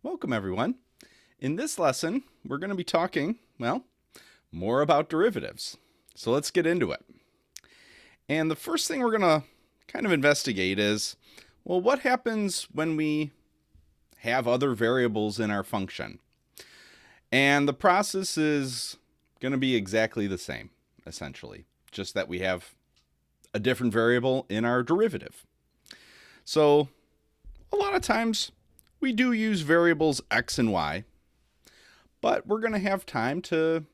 Welcome everyone. In this lesson, we're going to be talking, more about derivatives. So let's get into it. And the first thing we're going to kind of investigate is, what happens when we have other variables in our function? And the process is going to be exactly the same, essentially, just that we have a different variable in our derivative. So a lot of times we do use variables x and y, but we're going to have time to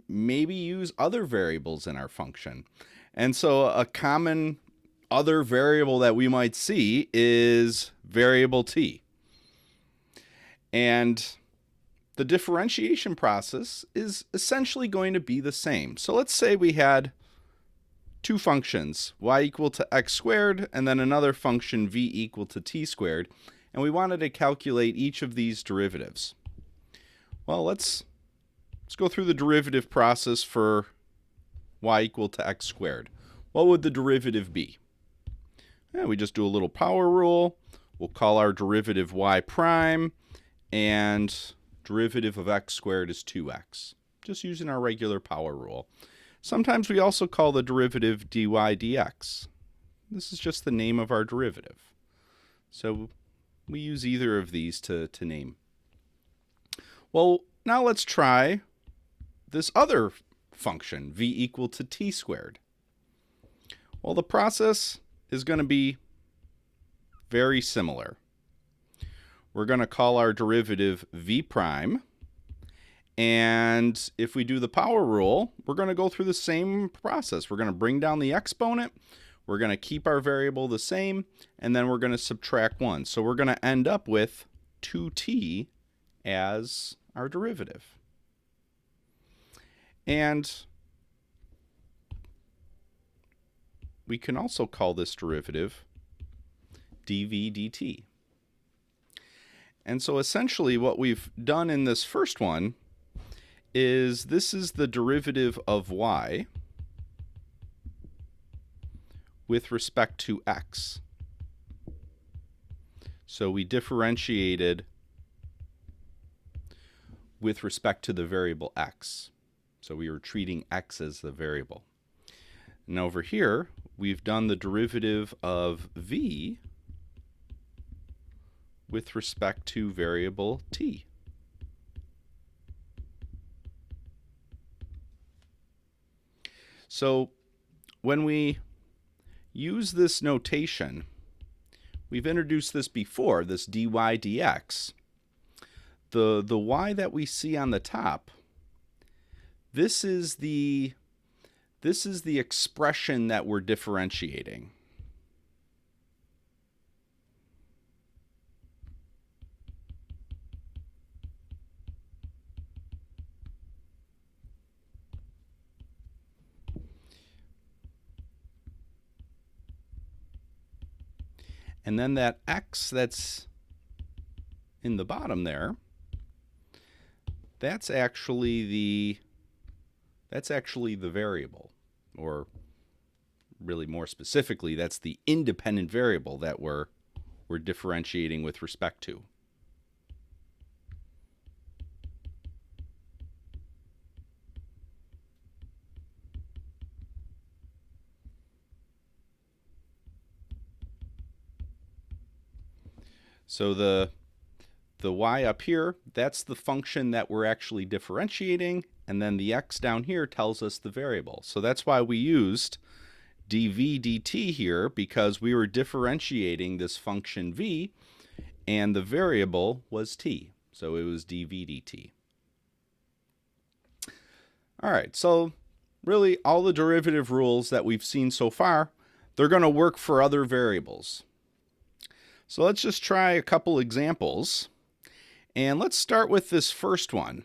maybe use other variables in our function. And so a common other variable that we might see is variable t. And the differentiation process is essentially going to be the same. So let's say we had two functions, y equal to x squared, and then another function v equal to t squared, and we wanted to calculate each of these derivatives. Well, let's go through the derivative process for y equal to x squared. What would the derivative be? We just do a little power rule. We'll call our derivative y prime, and derivative of x squared is 2x, just using our regular power rule. Sometimes we also call the derivative dy dx. This is just the name of our derivative. So we use either of these to name. Well, now let's try this other function, v equal to t squared. Well, the process is going to be very similar. We're going to call our derivative v prime. And if we do the power rule, we're going to go through the same process. We're going to bring down the exponent. We're going to keep our variable the same, and then we're going to subtract 1. So we're going to end up with 2t as our derivative. And we can also call this derivative dv dt. And so essentially what we've done in this first one is this is the derivative of y with respect to x. So we differentiated with respect to the variable x. So we were treating x as the variable. And over here, we've done the derivative of v with respect to variable t. So when we use this notation, we've introduced this before, this dy dx. The y that we see on the top, this is the expression that we're differentiating. And then that x that's in the bottom there, that's actually the variable, or really more specifically, that's the independent variable that we're differentiating with respect to. So the y up here, that's the function that we're actually differentiating, and then the x down here tells us the variable. So that's why we used dv dt here, because we were differentiating this function v, and the variable was t. So it was dv dt. All right, so really all the derivative rules that we've seen so far, they're going to work for other variables. So let's just try a couple examples. And let's start with this first one.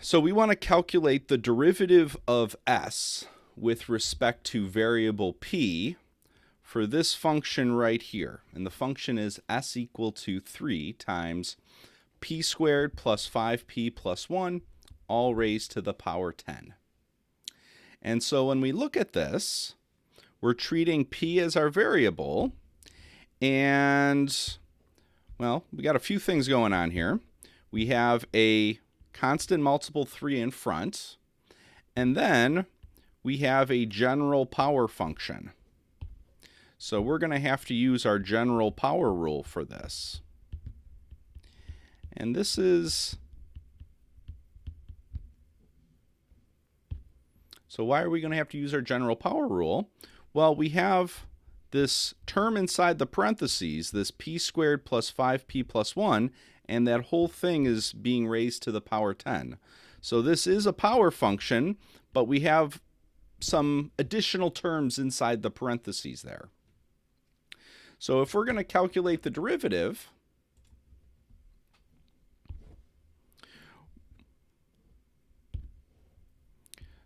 So we want to calculate the derivative of s with respect to variable p for this function right here. And the function is s equal to 3 times p squared plus 5p plus 1, all raised to the power 10. And so when we look at this, we're treating p as our variable, and Well, we got a few things going on here. We have a constant multiple 3 in front, and then we have a general power function. So we're going to have to use our general power rule for this. And this is... So why are we going to have to use our general power rule? Well, we have this term inside the parentheses, this p squared plus 5p plus 1, and that whole thing is being raised to the power 10. So this is a power function, but we have some additional terms inside the parentheses there. So if we're going to calculate the derivative,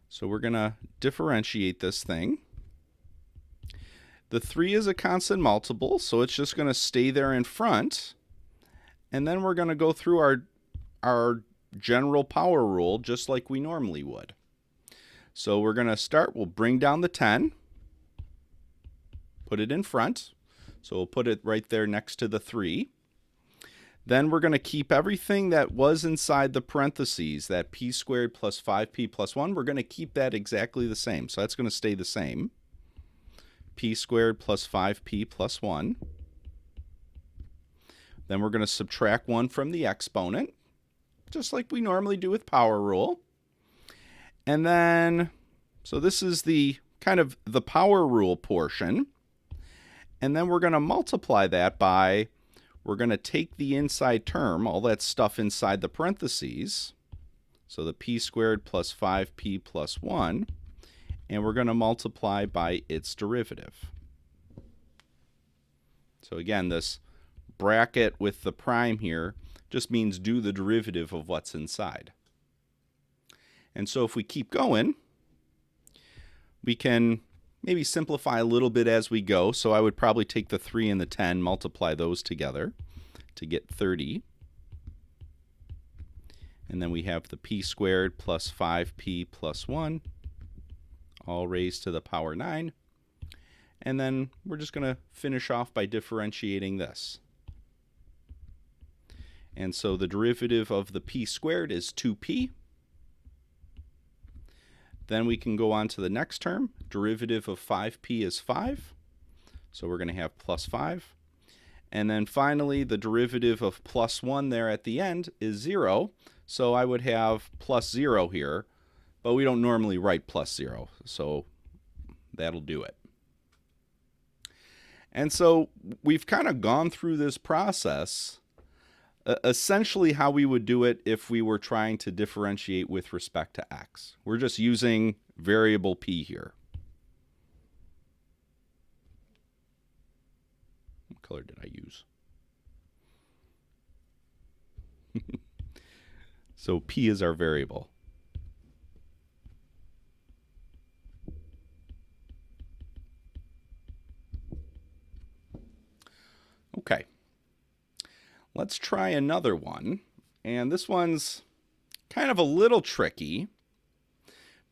so we're going to differentiate this thing. The 3 is a constant multiple, so it's just going to stay there in front. And then we're going to go through our general power rule just like we normally would. So we're going to start, we'll bring down the 10, put it in front. So we'll put it right there next to the 3. Then we're going to keep everything that was inside the parentheses, that p squared plus 5p plus 1, we're going to keep that exactly the same. So that's going to stay the same. P squared plus 5p plus 1. Then we're going to subtract 1 from the exponent, just like we normally do with power rule. And then, so this is the kind of the power rule portion. And then we're going to multiply that by, we're going to take the inside term, all that stuff inside the parentheses, so the p squared plus 5p plus 1, and we're going to multiply by its derivative. So again, this bracket with the prime here just means do the derivative of what's inside. And so if we keep going, we can maybe simplify a little bit as we go. So I would probably take the 3 and the 10, multiply those together to get 30. And then we have the p squared plus 5p plus 1, all raised to the power 9. And then we're just going to finish off by differentiating this. And so the derivative of the p squared is 2p. Then we can go on to the next term. Derivative of 5p is 5. So we're going to have plus 5. And then finally, the derivative of plus 1 there at the end is 0. So I would have plus 0 here, but we don't normally write plus 0. So that'll do it. And so we've kind of gone through this process, essentially how we would do it if we were trying to differentiate with respect to x. We're just using variable p here. What color did I use? So p is our variable. Okay. Let's try another one. And this one's kind of a little tricky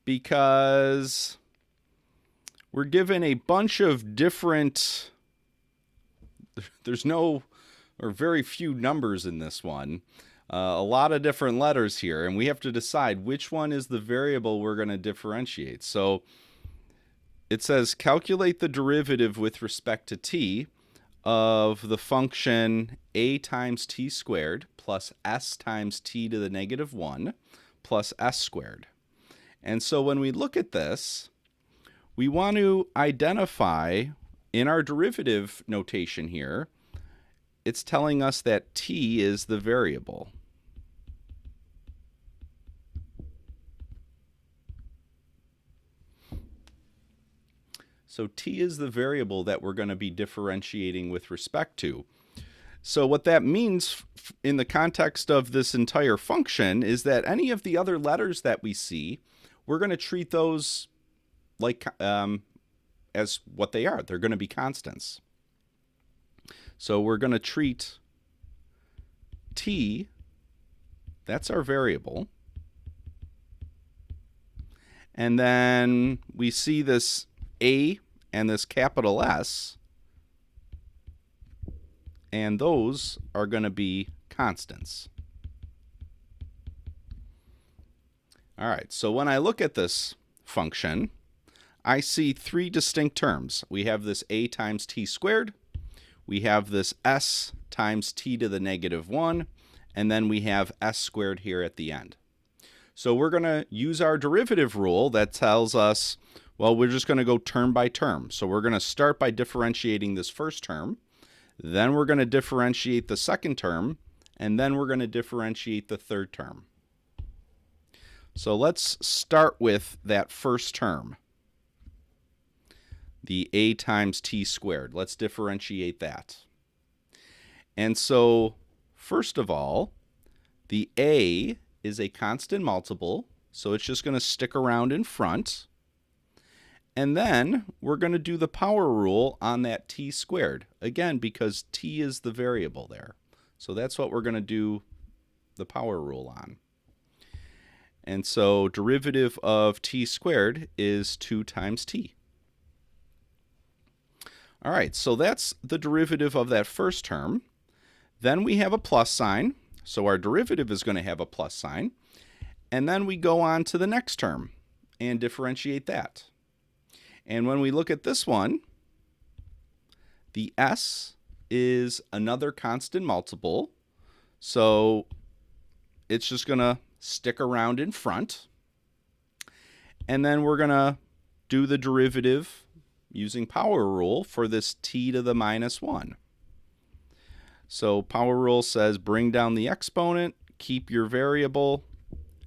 because we're given a bunch of different, there's no or very few numbers in this one. A lot of different letters here, and we have to decide which one is the variable we're going to differentiate. So it says calculate the derivative with respect to t of the function a times t squared plus s times t to the negative 1 plus s squared. And so when we look at this, we want to identify in our derivative notation here, it's telling us that t is the variable. So t is the variable that we're going to be differentiating with respect to. So what that means in the context of this entire function is that any of the other letters that we see, we're going to treat those like as what they are. They're going to be constants. So we're going to treat t, that's our variable. And then we see this a and this capital S, and those are going to be constants. All right, so when I look at this function, I see three distinct terms. We have this a times t squared, we have this s times t to the negative 1, and then we have s squared here at the end. So we're going to use our derivative rule that tells us, well, we're just going to go term by term. So we're going to start by differentiating this first term, then we're going to differentiate the second term, and then we're going to differentiate the third term. So let's start with that first term, the a times t squared. Let's differentiate that. And so, first of all, the a is a constant multiple, so it's just going to stick around in front. And then we're going to do the power rule on that t squared, again, because t is the variable there. So that's what we're going to do the power rule on. And so derivative of t squared is 2 times t. All right, so that's the derivative of that first term. Then we have a plus sign, so our derivative is going to have a plus sign. And then we go on to the next term and differentiate that. And when we look at this one, the s is another constant multiple, so it's just going to stick around in front. And then we're going to do the derivative using power rule for this t to the minus 1. So power rule says bring down the exponent, keep your variable,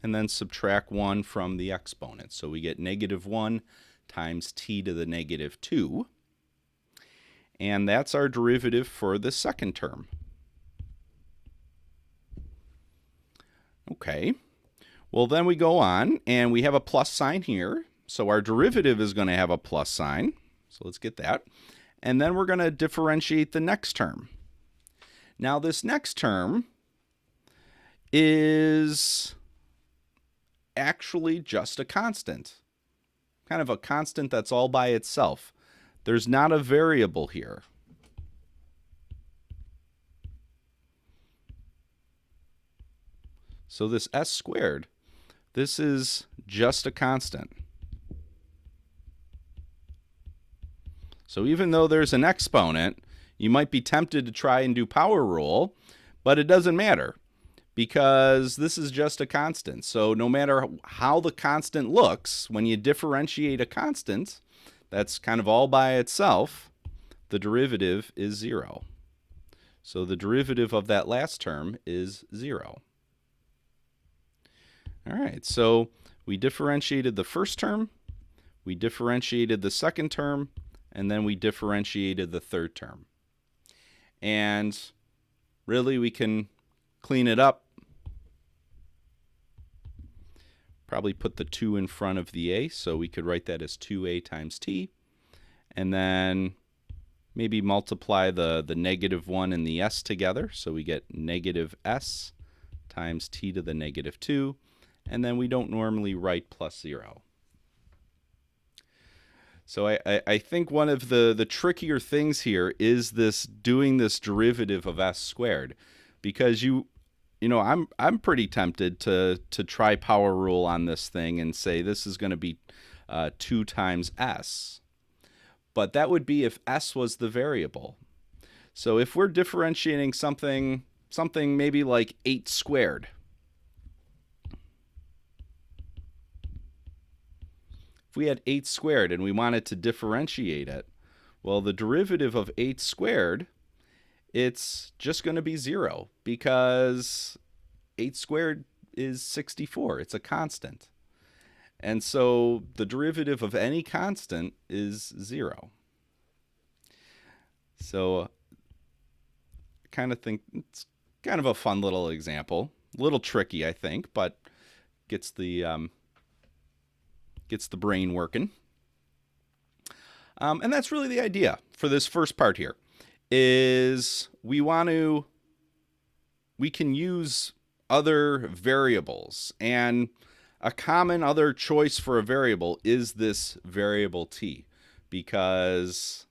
and then subtract 1 from the exponent. So we get negative 1 times t to the negative 2. And that's our derivative for the second term. Okay, well then we go on and we have a plus sign here. So our derivative is going to have a plus sign. So let's get that. And then we're going to differentiate the next term. Now this next term is actually just a constant. Kind of a constant that's all by itself. There's not a variable here. So this s squared, this is just a constant. So even though there's an exponent, you might be tempted to try and do power rule, but it doesn't matter because this is just a constant. So no matter how the constant looks, when you differentiate a constant that's kind of all by itself, the derivative is 0. So the derivative of that last term is 0. All right, so we differentiated the first term, we differentiated the second term, and then we differentiated the third term. And really we can clean it up. Probably put the 2 in front of the a, so we could write that as 2a times t. And then maybe multiply the negative 1 and the s together, so we get negative s times t to the negative 2. And then we don't normally write plus 0. So I think one of the trickier things here is this doing this derivative of s squared, because you know I'm pretty tempted to try power rule on this thing and say this is going to be 2 times s, but that would be if s was the variable. So if we're differentiating something maybe like 8 squared. If we had 8 squared and we wanted to differentiate it, well, the derivative of 8 squared, it's just going to be 0 because 8 squared is 64. It's a constant. And so the derivative of any constant is 0. So I kind of think it's kind of a fun little example. A little tricky, I think, but gets the brain working. And that's really the idea for this first part here, is we can use other variables, and a common other choice for a variable is this variable t, because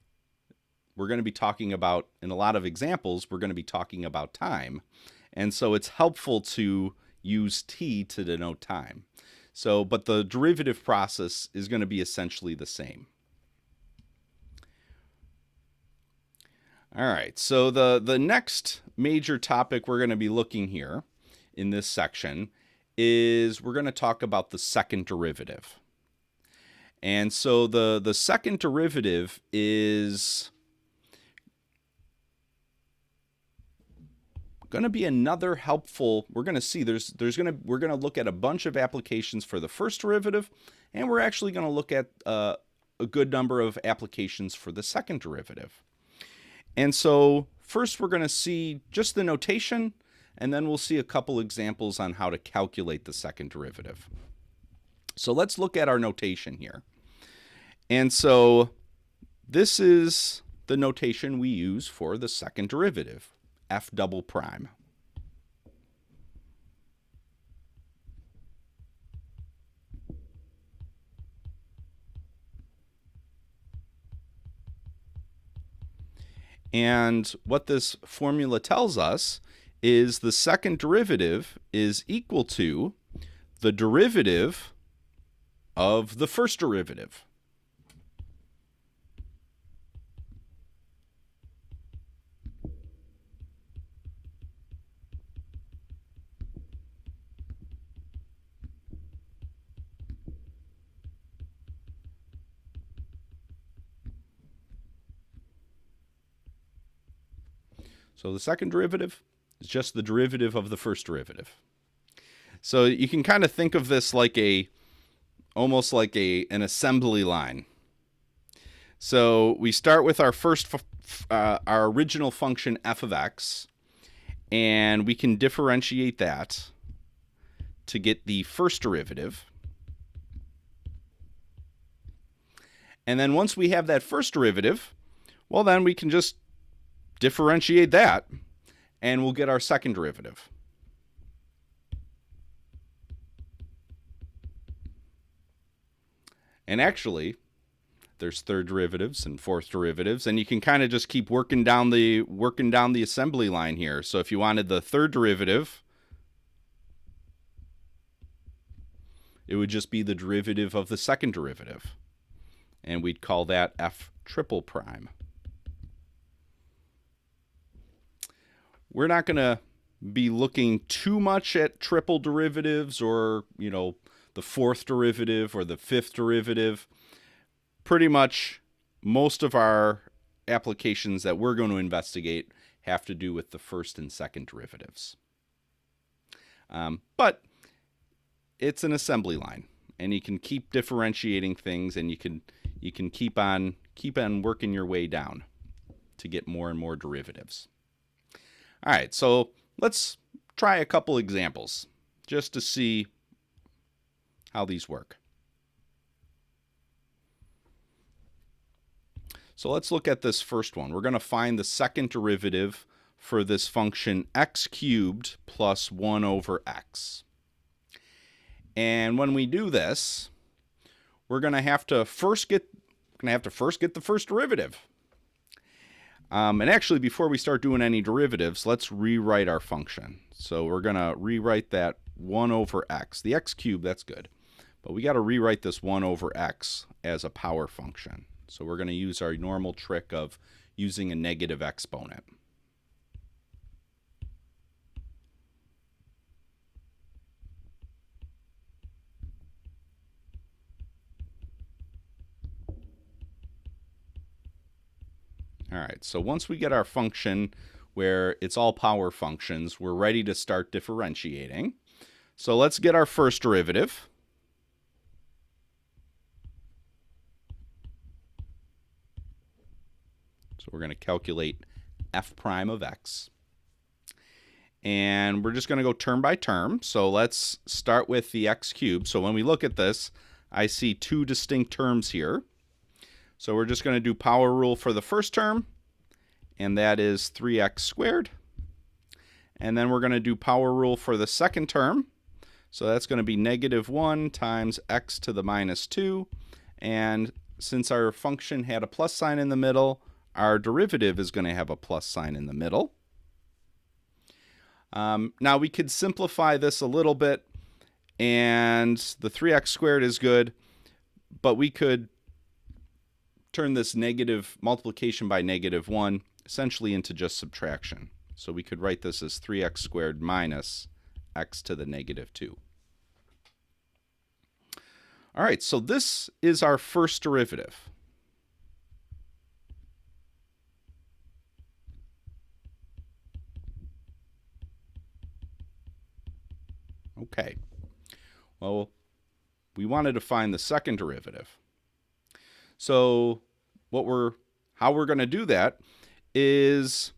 we're going to be talking about, in a lot of examples, we're going to be talking about time. And so it's helpful to use t to denote time. So, but the derivative process is going to be essentially the same. All right, so the next major topic we're going to be looking here in this section is we're going to talk about the second derivative. And so the second derivative is going to be another helpful. We're going to see we're going to look at a bunch of applications for the first derivative, and we're actually going to look at a good number of applications for the second derivative. And so first we're going to see just the notation, and then we'll see a couple examples on how to calculate the second derivative. So let's look at our notation here. And so this is the notation we use for the second derivative, f double prime. And what this formula tells us is the second derivative is equal to the derivative of the first derivative. So the second derivative is just the derivative of the first derivative. So you can kind of think of this like almost like an assembly line. So we start with our our original function f of x, and we can differentiate that to get the first derivative. And then once we have that first derivative, well, then we can just differentiate that, and we'll get our second derivative. And actually, there's third derivatives and fourth derivatives, and you can kind of just keep working down the assembly line here. So if you wanted the third derivative, it would just be the derivative of the second derivative, and we'd call that f triple prime. We're not going to be looking too much at triple derivatives or, the fourth derivative or the fifth derivative. Pretty much most of our applications that we're going to investigate have to do with the first and second derivatives. But it's an assembly line, and you can keep differentiating things, and you can keep on working your way down to get more and more derivatives. All right, so let's try a couple examples just to see how these work. So let's look at this first one. We're going to find the second derivative for this function x cubed plus 1 over x. And when we do this, we're going to have to first get the first derivative. And actually, before we start doing any derivatives, let's rewrite our function. So we're going to rewrite that 1 over x. The x cubed, that's good. But we got to rewrite this 1 over x as a power function. So we're going to use our normal trick of using a negative exponent. All right, so once we get our function where it's all power functions, we're ready to start differentiating. So let's get our first derivative. So we're going to calculate f prime of x. And we're just going to go term by term. So let's start with the x cubed. So when we look at this, I see two distinct terms here. So we're just going to do power rule for the first term, and that is 3x squared. And then we're going to do power rule for the second term. So that's going to be negative 1 times x to the minus 2. And since our function had a plus sign in the middle, our derivative is going to have a plus sign in the middle. Now we could simplify this a little bit, and the 3x squared is good, but we could turn this negative multiplication by -1 essentially into just subtraction. So we could write this as 3x squared minus x to the -2. All right, so this is our first derivative. Okay, well, we wanted to find the second derivative. So how we're going to do that is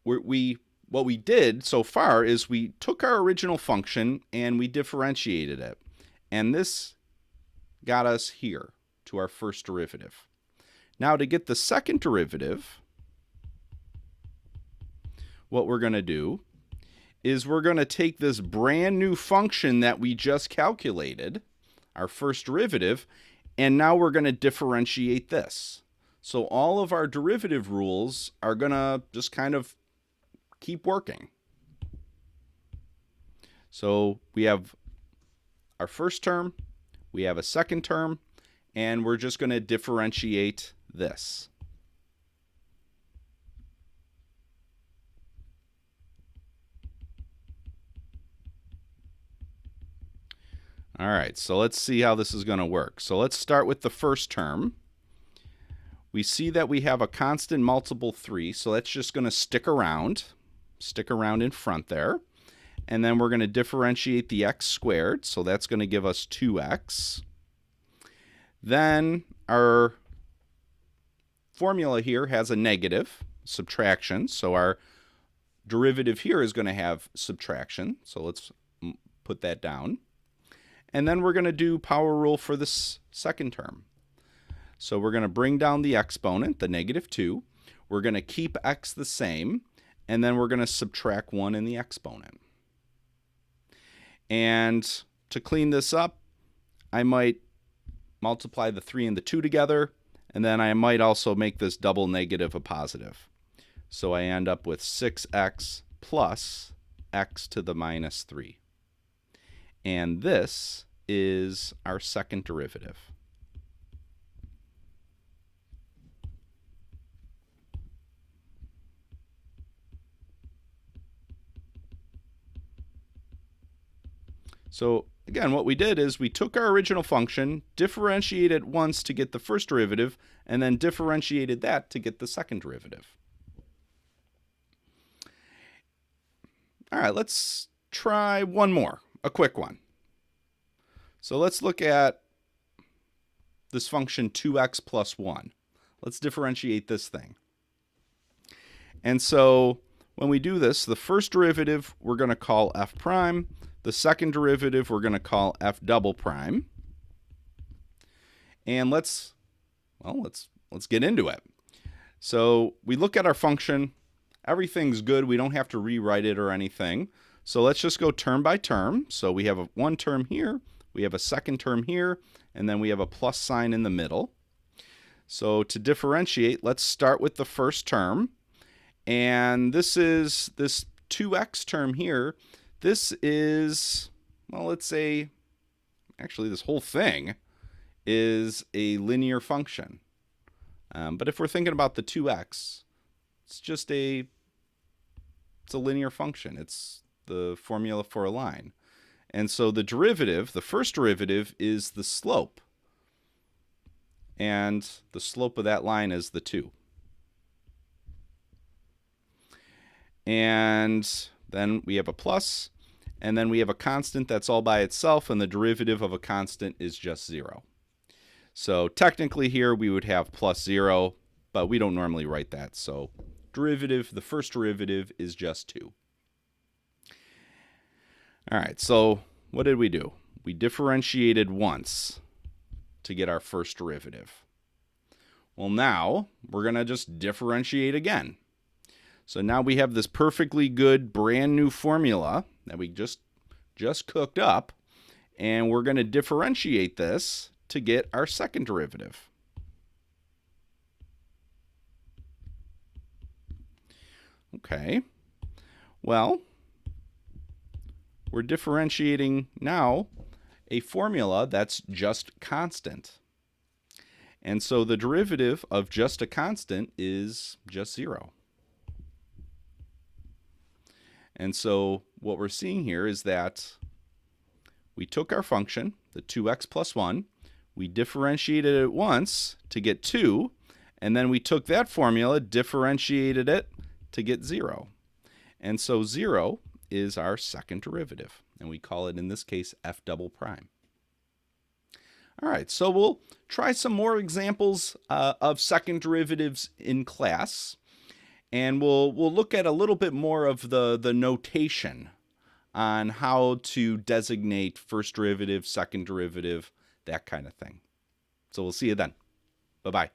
what we did so far is we took our original function and we differentiated it. And this got us here to our first derivative. Now to get the second derivative, what we're going to do is we're going to take this brand new function that we just calculated, our first derivative, and now we're going to differentiate this. So all of our derivative rules are going to just kind of keep working. So we have our first term, we have a second term, and we're just going to differentiate this. All right, so let's see how this is going to work. So let's start with the first term. We see that we have a constant multiple 3, so that's just going to stick around in front there. And then we're going to differentiate the x squared, so that's going to give us 2x. Then our formula here has a negative subtraction, so our derivative here is going to have subtraction. So let's put that down. And then we're going to do power rule for this second term. So we're going to bring down the exponent, the -2. We're going to keep x the same, and then we're going to subtract 1 in the exponent. And to clean this up, I might multiply the 3 and the 2 together, and then I might also make this double negative a positive. So I end up with 6x plus x to the -3. And this is our second derivative. So again, what we did is we took our original function, differentiated once to get the first derivative, and then differentiated that to get the second derivative. All right, let's try one more, a quick one. So let's look at this function 2x plus 1. Let's differentiate this thing. And so when we do this, the first derivative we're going to call f prime. The second derivative we're going to call f double prime. And let's get into it. So we look at our function. Everything's good. We don't have to rewrite it or anything. So let's just go term by term. So we have one term here, we have a second term here, and then we have a plus sign in the middle. So to differentiate, let's start with the first term. And this is this 2x term here. This is, well, let's say, actually this whole thing is a linear function. But if we're thinking about the 2x, it's a linear function. It's the formula for a line. And so the derivative, the first derivative, is the slope. And the slope of that line is the 2. And then we have a plus, and then we have a constant that's all by itself, and the derivative of a constant is just 0. So technically here we would have plus 0, but we don't normally write that. So derivative, the first derivative is just 2. All right, so what did we do? We differentiated once to get our first derivative. Well, now we're going to just differentiate again. So now we have this perfectly good brand new formula that we just cooked up, and we're going to differentiate this to get our second derivative. Okay. Well, we're differentiating now a formula that's just constant. And so the derivative of just a constant is just 0. And so what we're seeing here is that we took our function, the 2x plus 1, we differentiated it once to get 2, and then we took that formula, differentiated it to get 0. And so 0 is our second derivative, and we call it, in this case, f double prime. All right, so we'll try some more examples of second derivatives in class, and we'll look at a little bit more of the notation on how to designate first derivative, second derivative, that kind of thing. So we'll see you then. Bye-bye.